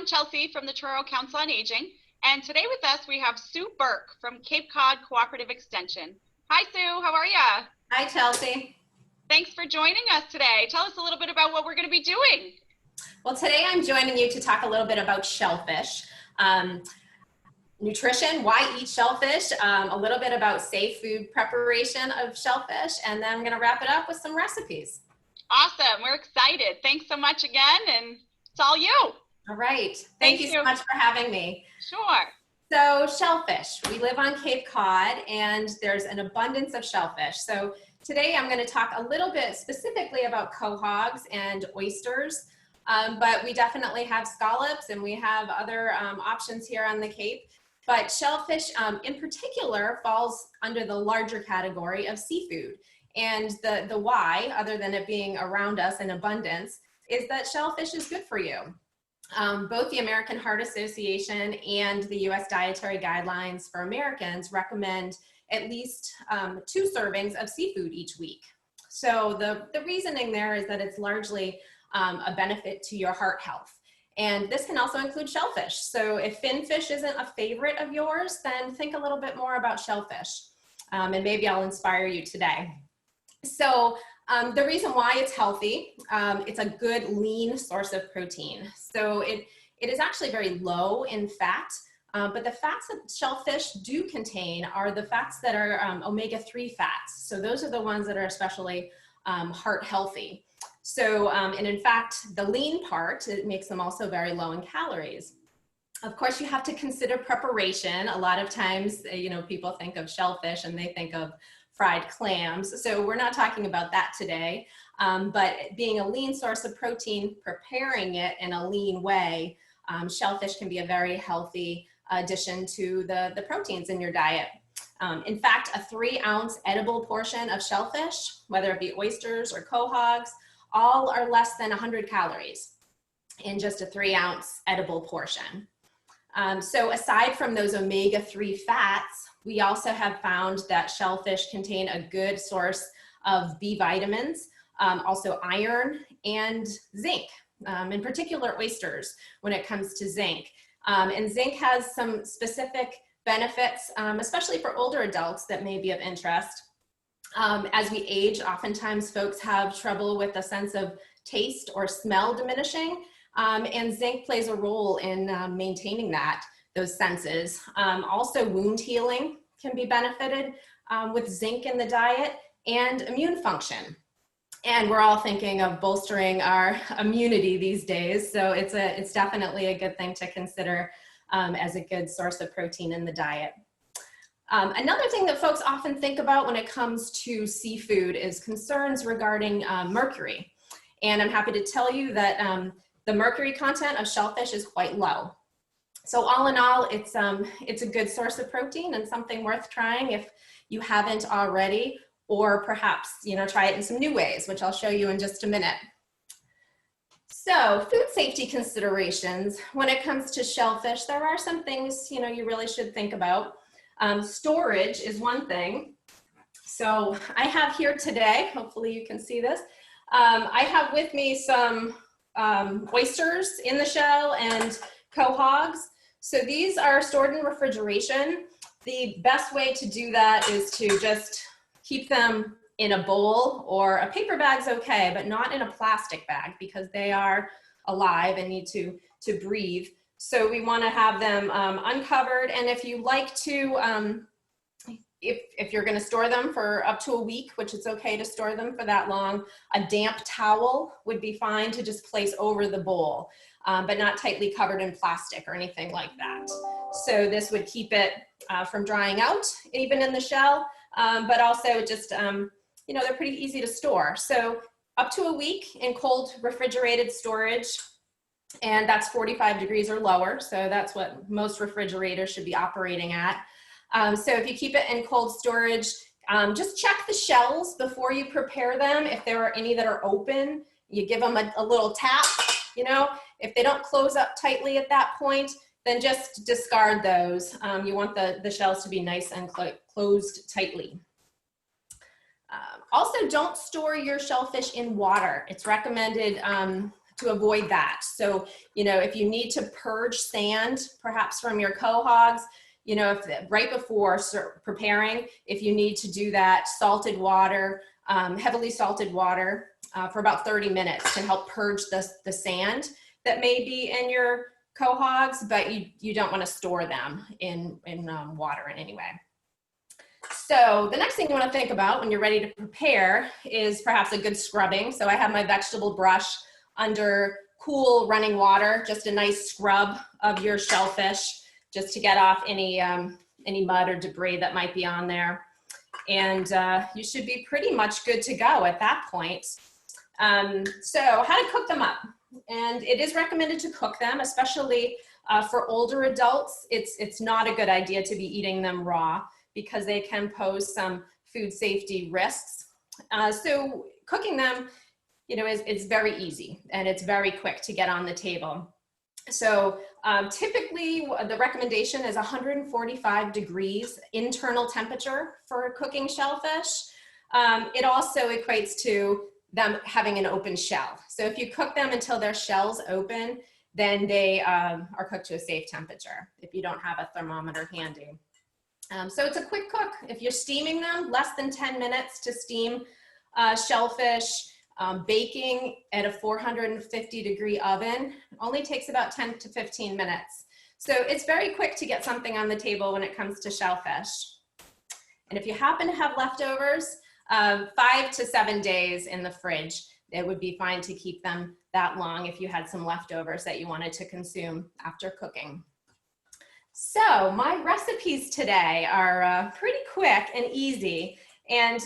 I'm Chelsea from the Truro Council on Aging, and today with us we have Sue Bourque from Cape Cod Cooperative Extension. Hi Sue, how are ya? Hi Chelsea. Thanks for joining us today. Tell us a little bit about what we're going to be doing. Well, today I'm joining you to talk a little bit about shellfish. Nutrition, why eat shellfish, a little bit about safe food preparation of shellfish, and then I'm going to wrap it up with some recipes. Awesome, we're excited. Thanks so much again, and it's all you. All right, thank you so much for having me. Sure. So shellfish, we live on Cape Cod and there's an abundance of shellfish. So today I'm going to talk a little bit specifically about quahogs and oysters, but we definitely have scallops and we have other options here on the Cape. But shellfish in particular falls under the larger category of seafood. And the why, other than it being around us in abundance, is that shellfish is good for you. Both the American Heart Association and the U.S. Dietary Guidelines for Americans recommend at least 2 servings of seafood each week. So the reasoning there is that it's largely a benefit to your heart health. And this can also include shellfish. So if finfish isn't a favorite of yours, then think a little bit more about shellfish. And maybe I'll inspire you today. So the reason why it's healthy, it's a good lean source of protein. So it is actually very low in fat, but the fats that shellfish do contain are the fats that are omega-3 fats. So those are the ones that are especially heart healthy. So, and in fact, the lean part, it makes them also very low in calories. Of course, you have to consider preparation. A lot of times, you know, people think of shellfish and they think of fried clams. So we're not talking about that today, but being a lean source of protein, preparing it in a lean way, shellfish can be a very healthy addition to the proteins in your diet. In fact, a 3-ounce edible portion of shellfish, whether it be oysters or quahogs, all are less than 100 calories in just a 3-ounce edible portion. So aside from those omega-3 fats, we also have found that shellfish contain a good source of B vitamins, also iron and zinc, in particular oysters when it comes to zinc. And zinc has some specific benefits, especially for older adults that may be of interest. As we age, oftentimes folks have trouble with a sense of taste or smell diminishing, and zinc plays a role in maintaining those senses. Also, wound healing can be benefited with zinc in the diet, and immune function. And we're all thinking of bolstering our immunity these days, so it's definitely a good thing to consider as a good source of protein in the diet. Another thing that folks often think about when it comes to seafood is concerns regarding mercury. And I'm happy to tell you that the mercury content of shellfish is quite low. So all in all, it's a good source of protein and something worth trying if you haven't already, or perhaps, you know, try it in some new ways, which I'll show you in just a minute. So food safety considerations, when it comes to shellfish, there are some things, you know, you really should think about. Storage is one thing. So I have here today, hopefully you can see this, I have with me some oysters in the shell and quahogs. So these are stored in refrigeration. The best way to do that is to just keep them in a bowl, or a paper bag's okay, but not in a plastic bag because they are alive and need to breathe. So we want to have them uncovered, and if you like to, if you're going to store them for up to a week, which it's okay to store them for that long, a damp towel would be fine to just place over the bowl, but not tightly covered in plastic or anything like that. So this would keep it from drying out, even in the shell, but also just, you know, they're pretty easy to store. So up to a week in cold refrigerated storage, and that's 45 degrees or lower. So that's what most refrigerators should be operating at. So if you keep it in cold storage, just check the shells before you prepare them. If there are any that are open, you give them a little tap, you know. If they don't close up tightly at that point, then just discard those. You want the shells to be nice and closed tightly. Also, don't store your shellfish in water. It's recommended to avoid that. So, you know, if you need to purge sand, perhaps from your quahogs, you know, if right before preparing, if you need to do that, salted water, heavily salted water for about 30 minutes to help purge the sand that may be in your quahogs, but you don't want to store them in water in any way. So the next thing you want to think about when you're ready to prepare is perhaps a good scrubbing. So I have my vegetable brush under cool running water, just a nice scrub of your shellfish, just to get off any mud or debris that might be on there. And you should be pretty much good to go at that point. So how to cook them up. And it is recommended to cook them, especially for older adults. It's not a good idea to be eating them raw because they can pose some food safety risks. So cooking them, you know, is very easy and it's very quick to get on the table. So typically the recommendation is 145 degrees internal temperature for cooking shellfish. It also equates to them having an open shell. So if you cook them until their shell's open, then they are cooked to a safe temperature if you don't have a thermometer handy. So it's a quick cook. If you're steaming them, less than 10 minutes to steam shellfish. Baking at a 450 degree oven only takes about 10 to 15 minutes. So it's very quick to get something on the table when it comes to shellfish. And if you happen to have leftovers, 5 to 7 days in the fridge, it would be fine to keep them that long if you had some leftovers that you wanted to consume after cooking. So my recipes today are pretty quick and easy. And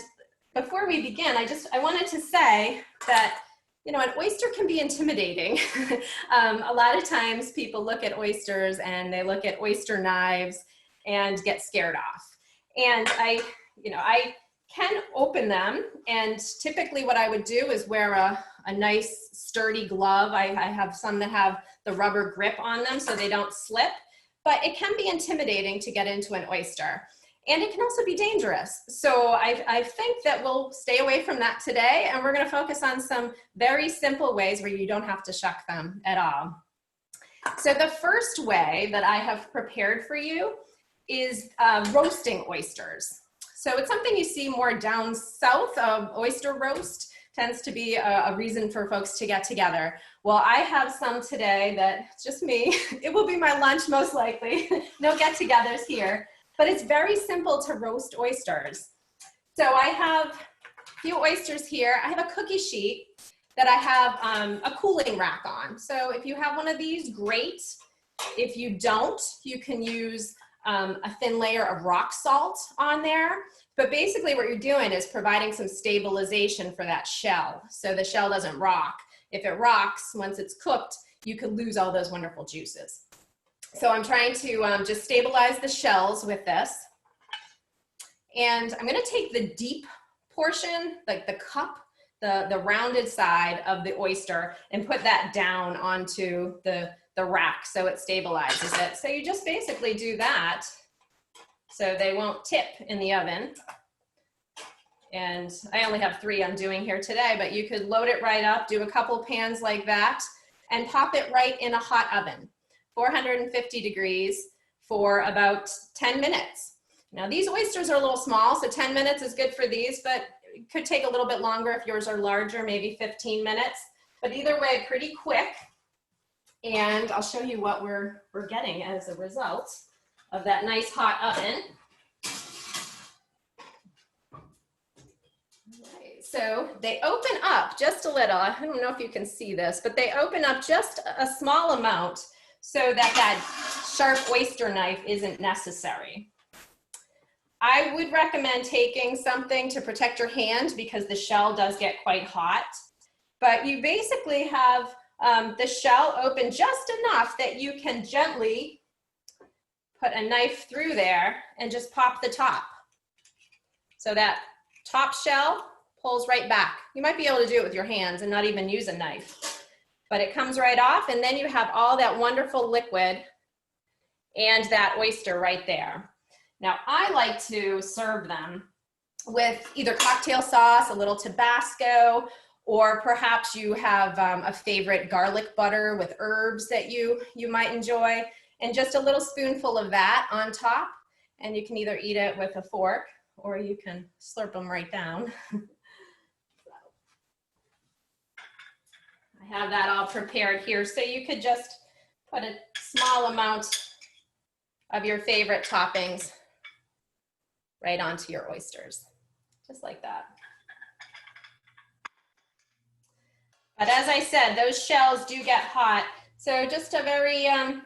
before we begin, I wanted to say that, you know, an oyster can be intimidating. A lot of times people look at oysters and they look at oyster knives and get scared off. And I can open them, and typically what I would do is wear a nice sturdy glove. I have some that have the rubber grip on them so they don't slip, but it can be intimidating to get into an oyster. And it can also be dangerous. So I think that we'll stay away from that today, and we're gonna focus on some very simple ways where you don't have to shuck them at all. So the first way that I have prepared for you is roasting oysters. So it's something you see more down south. Oyster roast tends to be a reason for folks to get together. Well, I have some today that, just me, it will be my lunch most likely. No get-togethers here. But it's very simple to roast oysters. So I have a few oysters here. I have a cookie sheet that I have a cooling rack on. So if you have one of these, great. If you don't, you can use a thin layer of rock salt on there. But basically what you're doing is providing some stabilization for that shell, so the shell doesn't rock. If it rocks, once it's cooked, you could lose all those wonderful juices. So I'm trying to just stabilize the shells with this. And I'm gonna take the deep portion, like the cup, the rounded side of the oyster, and put that down onto the rack so it stabilizes it. So you just basically do that so they won't tip in the oven. And I only have 3 I'm doing here today, but you could load it right up, do a couple pans like that, and pop it right in a hot oven. 450 degrees for about 10 minutes. Now these oysters are a little small, so 10 minutes is good for these, but it could take a little bit longer if yours are larger, maybe 15 minutes. But either way, pretty quick. And I'll show you what we're getting as a result of that nice hot oven. Right, so they open up just a little. I don't know if you can see this, but they open up just a small amount so that sharp oyster knife isn't necessary. I would recommend taking something to protect your hand because the shell does get quite hot. But you basically have the shell open just enough that you can gently put a knife through there and just pop the top. So that top shell pulls right back. You might be able to do it with your hands and not even use a knife. But it comes right off, and then you have all that wonderful liquid and that oyster right there. Now, I like to serve them with either cocktail sauce, a little Tabasco, or perhaps you have a favorite garlic butter with herbs that you might enjoy, and just a little spoonful of that on top. And you can either eat it with a fork or you can slurp them right down. I have that all prepared here. So you could just put a small amount of your favorite toppings right onto your oysters, just like that. But as I said, those shells do get hot. So just a very, oh,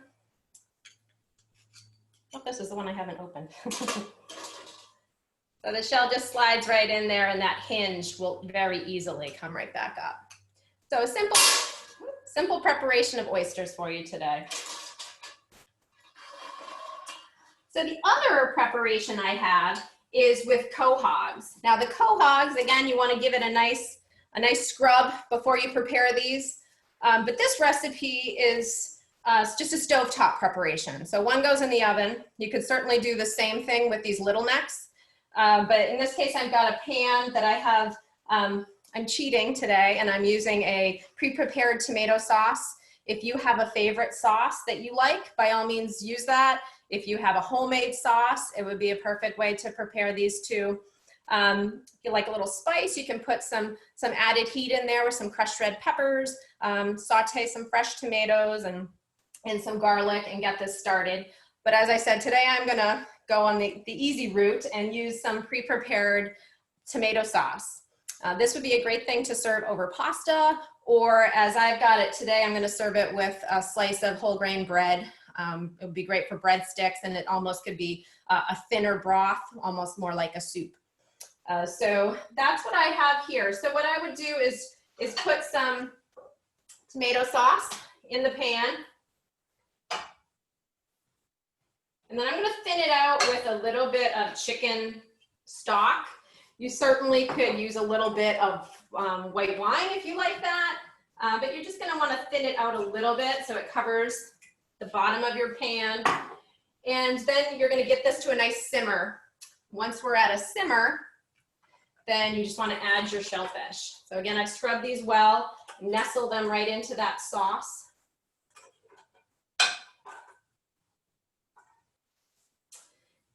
this is the one I haven't opened. So the shell just slides right in there, and that hinge will very easily come right back up. So a simple preparation of oysters for you today. So the other preparation I have is with quahogs. Now the quahogs, again, you want to give it a nice scrub before you prepare these. But this recipe is just a stovetop preparation. So one goes in the oven. You could certainly do the same thing with these little necks. But in this case, I've got a pan that I have, I'm cheating today, and I'm using a pre-prepared tomato sauce. If you have a favorite sauce that you like, by all means use that. If you have a homemade sauce, it would be a perfect way to prepare these two. If you like a little spice, you can put some added heat in there with some crushed red peppers, saute some fresh tomatoes and some garlic and get this started. But as I said, today I'm gonna go on the easy route and use some pre-prepared tomato sauce. This would be a great thing to serve over pasta, or as I've got it today, I'm gonna serve it with a slice of whole grain bread. It would be great for breadsticks, and it almost could be a thinner broth, almost more like a soup. So that's what I have here. So what I would do is put some tomato sauce in the pan. And then I'm going to thin it out with a little bit of chicken stock. You certainly could use a little bit of white wine if you like that. But you're just going to want to thin it out a little bit so it covers the bottom of your pan. And then you're going to get this to a nice simmer. Once we're at a simmer, then you just want to add your shellfish. So again, I've scrubbed these well, nestle them right into that sauce.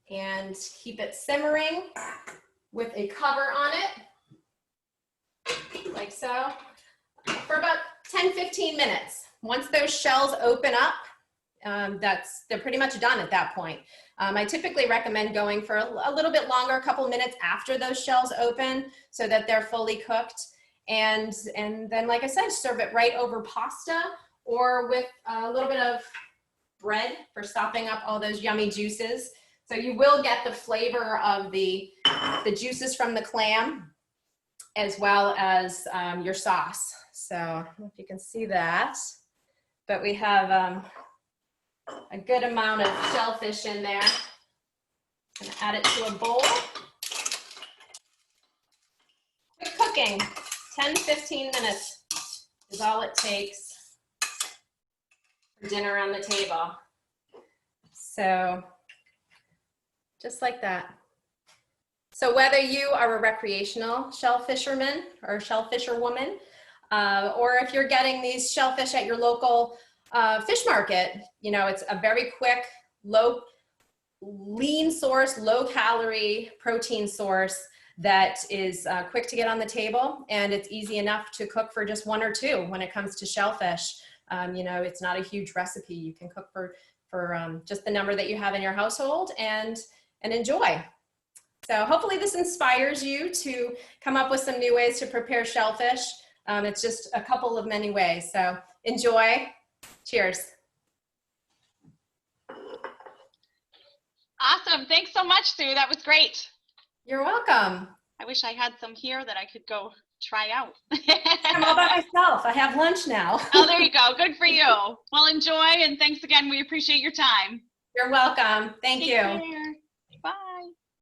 And keep it simmering with a cover on it, like so, for about 10-15 minutes. Once those shells open up, they're pretty much done at that point. I typically recommend going for a little bit longer, a couple minutes after those shells open so that they're fully cooked. And then, like I said, serve it right over pasta or with a little bit of bread for sopping up all those yummy juices. So you will get the flavor of the juices from the clam as well as your sauce. So I don't know if you can see that, but we have a good amount of shellfish in there. I'm gonna add it to a bowl. Quick cooking, 10-15 minutes is all it takes for dinner on the table. So just like that. So whether you are a recreational shellfisherman or shellfisherwoman, or if you're getting these shellfish at your local fish market, you know, it's a very quick, lean source, low calorie protein source that is quick to get on the table, and it's easy enough to cook for just one or two when it comes to shellfish. You know, it's not a huge recipe. You can cook for just the number that you have in your household and enjoy. So hopefully this inspires you to come up with some new ways to prepare shellfish. It's just a couple of many ways. So enjoy. Cheers. Awesome. Thanks so much, Sue. That was great. You're welcome. I wish I had some here that I could go try out. I'm all by myself. I have lunch now. Oh, there you go. Good for you. Well, enjoy, and thanks again. We appreciate your time. You're welcome. Thank you. Take care.